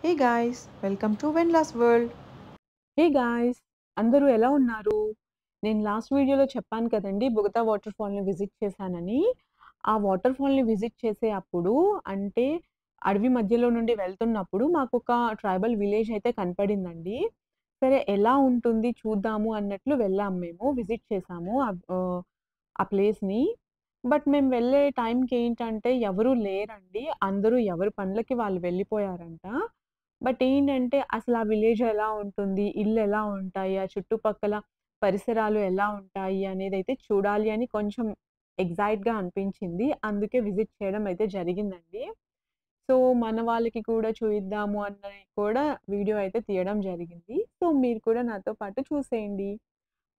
Hey guys, welcome to Venla's World. Hey guys! అందరూ ఎలా ఉన్నారు? నేను లాస్ట్ వీడియోలో చెప్పాను కదండీ! బుగతా వాటర్‌ఫాల్‌ని విజిట్ చేశానని. ఆ వాటర్‌ఫాల్‌ని విజిట్ చేసే అప్పుడు అంటే అడవి మధ్యలో నుండి వెళ్తున్నప్పుడు మాకొక ట్రైబల్ విలేజ్ అయితే కనపడిందండి. సరే ఎలా ఉంటుంది చూద్దాము అన్నట్లు వెళ్ళాము మేము. విజిట్ చేశాము. ఆ ప్లేస్‌ని. బట్ మేము వెళ్ళే టైంకి ఏంటంటే ఎవరు లేరండి. అందరూ ఎవరి పనులకి వాళ్ళు వెళ్ళిపోయారంట. బట్ ఏంటంటే అసలు ఆ విలేజ్ ఎలా ఉంటుంది? ఇళ్ళెలా ఉంటాయి? ఆ చుట్టుపక్కల పరిసరాలు ఎలా ఉంటాయి? అనేదైతే చూడాలి అని కొంచెం ఎక్సైట్‌గా అనిపించింది. అందుకే విజిట్ చేయడం అయితే జరిగిందండి. సో, మన వాళ్ళకి కూడా చూయిద్దాము అన్నది కూడా వీడియో అయితే తీయడం జరిగింది. సో, మీరు కూడా నాతో పాటు చూసేయండి.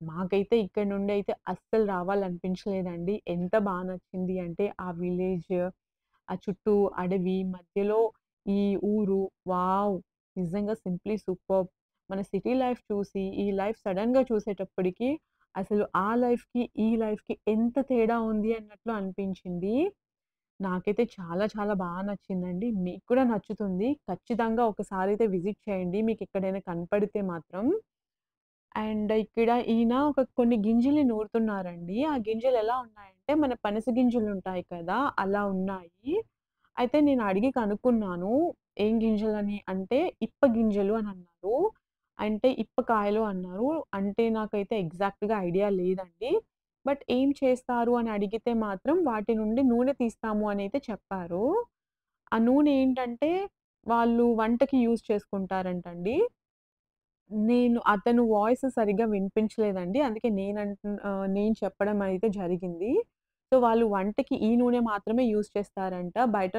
మాకైతే ఇక్కడి నుండయితే అస్సలు రావాలనిపించలేదండి. ఎంత నచ్చింది అంటే ఆ విలేజ్, ఆ చుట్టూ అడవి, మధ్యలో ఈ ఊరు వావ్! నిజంగా సింప్లీ సూపర్బ్. మన సిటీ లైఫ్ చూసి, ఈ లైఫ్ సడెన్‌గా చూసేటప్పటికి అసలు ఆ లైఫ్‌కి, ఈ లైఫ్‌కి ఎంత తేడా ఉంది అన్నట్లు అనిపించింది. నాకైతే చాలా చాలా నచ్చిందండి. మీకు కూడా నచ్చుతుంది. ఖచ్చితంగా ఒకసారైతే విజిట్ చేయండి. మీకెక్కడైనా కనపడితే మాత్రం. అండ్ ఇక్కడ ఈయన కొన్ని గింజలు నూరుతున్నారండి. ఆ గింజలు ఎలా ఉన్నాయంటే, మన పనస గింజలుంటాయి కదా! అలా ఉన్నాయి. అయితే నేను అడిగి కనుక్కున్నాను. ఏం గింజలని అంటే, ఇప్ప గింజలు అనన్నారు. అంటే ఇప్ప కాయలు అన్నారు. అంటే నాకైతే ఎగ్జాక్ట్‌గా ఐడియా లేదండి. బట్ ఏం చేస్తారు అని అడిగితే మాత్రం వాటి నుండి నూనె తీస్తాము అనైతే చెప్పారు. ఆ నూనె ఏంటంటే, వాళ్ళు వంటకి యూజ్ చేసుకుంటారంటండి. అతను వాయిస్ సరిగ్గా వినిపించలేదండి. అందుకే నేను చెప్పడం అయితే జరిగింది. సో, వాళ్ళు వంటకి ఈ నూనె మాత్రమే యూజ్ చేస్తారంట. బయట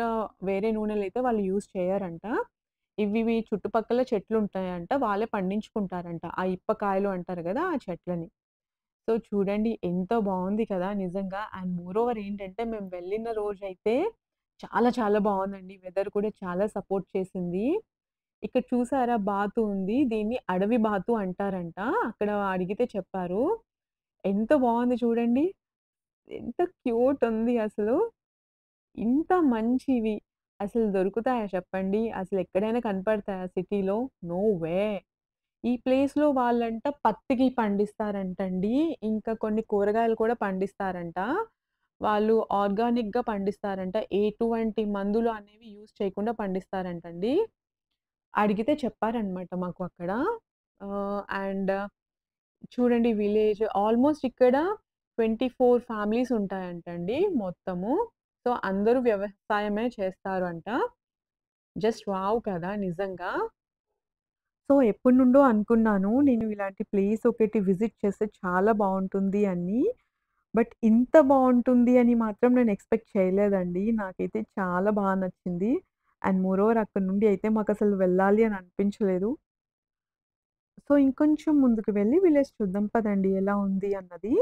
వేరే నూనెలైతే వాళ్ళు యూజ్ చేయరంట. ఇవి చుట్టుపక్కల చెట్లుంటాయంట. వాళ్ళే పండించుకుంటారంట. ఆ ఇప్పకాయలు అంటారు గదా! ఆ చెట్లని. సో, చూడండి ఎంత బావుంది కదా! నిజంగా. అండ్ మోరోవర్ ఏంటంటే మేము వెళ్ళిన రోజైతే చాలా చాలా బావుందండి. వెదర్ కూడా చాలా సపోర్ట్ చేసింది. ఇక్కడ చూసారా బాతు ఉంది. దీన్ని అడవి బాతు అంటారంట. అక్కడ అడిగితే చెప్పారు. ఎంత బావుంది చూడండి. ఎంత క్యూట్ ఉంది అసలు. ఇంత మంచివి అసలు దొరుకుతాయా చెప్పండి? అసలెక్కడైనా కనపడతాయా సిటీలో? No way. ఈ ప్లేస్‌లో వాళ్ళంట పత్తికి పండిస్తారంటండి. ఇంకా కొన్ని కూరగాయలు కూడా పండిస్తారంట. వాళ్ళు ఆర్గానిక్‌గా పండిస్తారంట. ఎటువంటి మందులు అనేవి యూజ్ చేయకుండా పండిస్తారంటండి. అడిగితే చెప్పారనమాట మాకు అక్కడ. అండ్ చూడండి విలేజ్ ఆల్‌మోస్ట్ ఇక్కడ 24 ఫ్యామిలీస్ ఉంటాయంటండి మొత్తము. సో, అందరూ వ్యవసాయమే చేస్తారు అంట. జస్ట్ వావ్ కదా! నిజంగా. సో, ఎప్పటినుండో అనుకున్నాను. నేను ఇలాంటి ప్లేస్ ఒకటి విజిట్ చేస్తే చాలా బావుంటుంది అని. బట్ ఇంత బావుంటుంది అని మాత్రం నేను ఎక్స్‌పెక్ట్ చేయలేదండి. నాకైతే చాలా నచ్చింది. అండ్ మోరోవర్ అక్కడి నుండి అయితే మాకసలు వెళ్ళాలి అని అనిపించలేదు. సో, ఇంకొంచెం ముందుకు వెళ్లి విలేజ్ చూద్దాం పదండి ఎలా ఉంది అన్నది.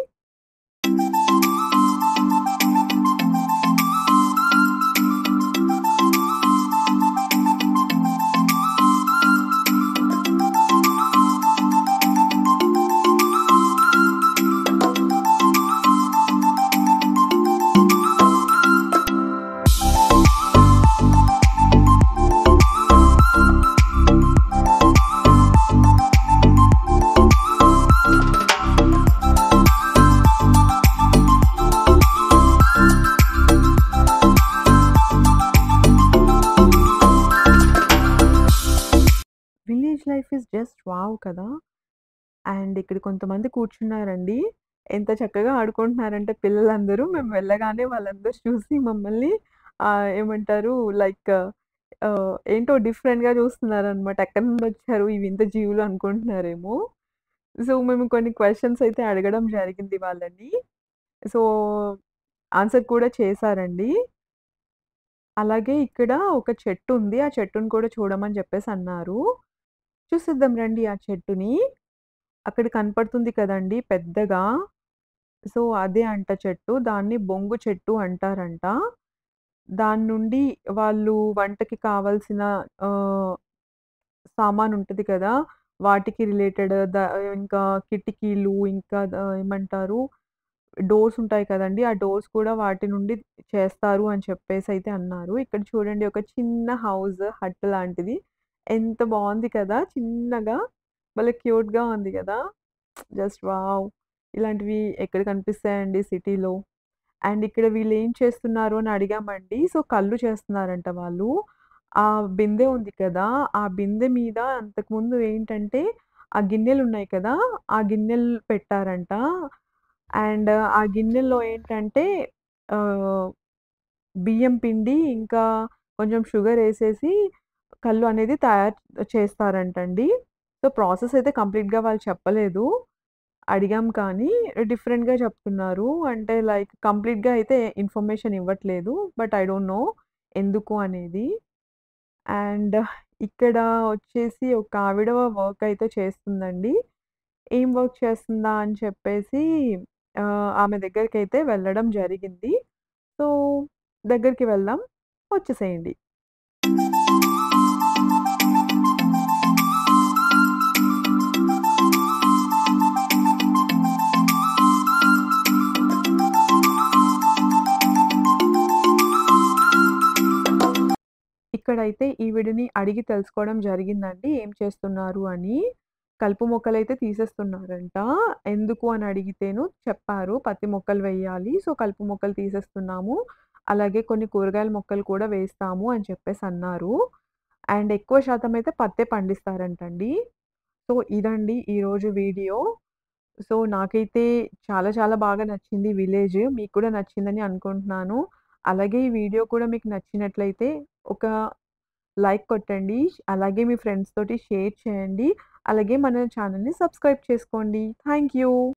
Village life is just wow కదా! అండ్ ఇక్కడ కొంతమంది కూర్చున్నారండి. ఎంత చక్కగా ఆడుకుంటున్నారంటే పిల్లలందరూ మేము వెళ్ళగానే వాళ్ళందరూ చూసి మమ్మల్ని ఏమంటారు లైక్ ఏంటో డిఫరెంట్‌గా చూస్తున్నారనమాట. ఎక్కడి నుండొచ్చారు ఈ వింత జీవులు అనుకుంటున్నారేమో. సో, మేము కొన్ని క్వెషన్స్ అయితే అడగడం జరిగింది వాళ్ళని. సో, ఆన్సర్ కూడా చేశారండి. అలాగే ఇక్కడ ఒక చెట్టుంది. ఆ చెట్టుని కూడా చూడమని చెప్పేసన్నారు. చూసేద్దాం రండి ఆ చెట్టుని. అక్కడ కనపడుతుంది కదండీ పెద్దగా. సో, అదే అంట చెట్టు. దాన్ని బొంగు చెట్టు అంటారంట. దాని నుండి వాళ్ళు వంటకి కావాల్సిన ఆహ్, సామానుంటది కదా! వాటికి రిలేటెడ్ ఇంకా కిటికీలు ఇంకా ఏమంటారు డోర్స్ ఉంటాయి కదండీ! ఆ డోర్స్ కూడా వాటి నుండి చేస్తారు అని చెప్పేసైతే అన్నారు. ఇక్కడ చూడండి ఒక చిన్న హట్ లాంటిది. ఎంత బావుంది కదా! చిన్నగా భలే క్యూట్‌గా ఉంది గదా! Just wow! ఇలాంటివి ఎక్కడ కనిపిస్తాయండి సిటీలో. అండ్ ఇక్కడ వీళ్ళేం చేస్తున్నారు అని అడిగామండి. సో, కల్లు చేస్తున్నారంట వాళ్ళు. ఆ బిందె ఉంది కదా! ఆ బిందె మీద అంతకుముందు ఏంటంటే, ఆ గిన్నెలున్నాయి కదా! ఆ గిన్నెలు పెట్టారంట. అండ్ ఆ గిన్నెల్లో ఏంటంటే ఆహ్, బియ్యం పిండి ఇంకా కొంచెం షుగరేసేసి కల్లు అనేది తయారు చేస్తారంటండి. సో, ప్రాసెస్ అయితే కంప్లీట్‌గా వాళ్ళు చెప్పలేదు. అడిగాం కానీ డిఫరెంట్‌గా చెప్తున్నారు. అంటే లైక్ కంప్లీట్‌గా అయితే ఇన్ఫర్మేషన్ ఇవ్వట్లేదు. బట్ ఐ డోంట్ నో ఎందుకు అనేది. అండ్ ఇక్కడ వచ్చేసి ఒక ఆవిడ వర్క్ అయితే చేస్తుందండి. ఏం వర్క్ చేస్తుందా అని చెప్పేసి ఆమె దగ్గరికైతే వెళ్ళడం జరిగింది. సో, దగ్గరికి వెళ్దాం. వచ్చేసేయండి. ఇక్కడైతే ఈవిడని అడిగి తెలుసుకోవడం జరిగిందండి. ఏం చేస్తున్నారు అని. కలుపు మొక్కలైతే తీసేస్తున్నారంట. ఎందుకు అని అడిగితేను చెప్పారు. పత్తి మొక్కలు వేయాలి. సో, కలుపు మొక్కలు తీసేస్తున్నాము. అలాగే కొన్ని కూరగాయల మొక్కలు కూడా వేస్తాము అని చెప్పేసన్నారు. అండ్ ఎక్కువ శాతం అయితే పత్తే పండిస్తారంటండి. సో, ఇదండి ఈరోజు వీడియో. సో, నాకైతే చాలా చాలా బాగా నచ్చింది విలేజ్. మీకు కూడా నచ్చిందని అనుకుంటున్నాను. అలాగే ఈ వీడియో కూడా మీకు నచ్చినట్లయితే ఒక లైక్ కొట్టండి. అలాగే మీ ఫ్రెండ్స్ తోటి షేర్ చేయండి. అలాగే మన ఛానెల్‌ని సబ్స్క్రైబ్ చేసుకోండి. Thank you.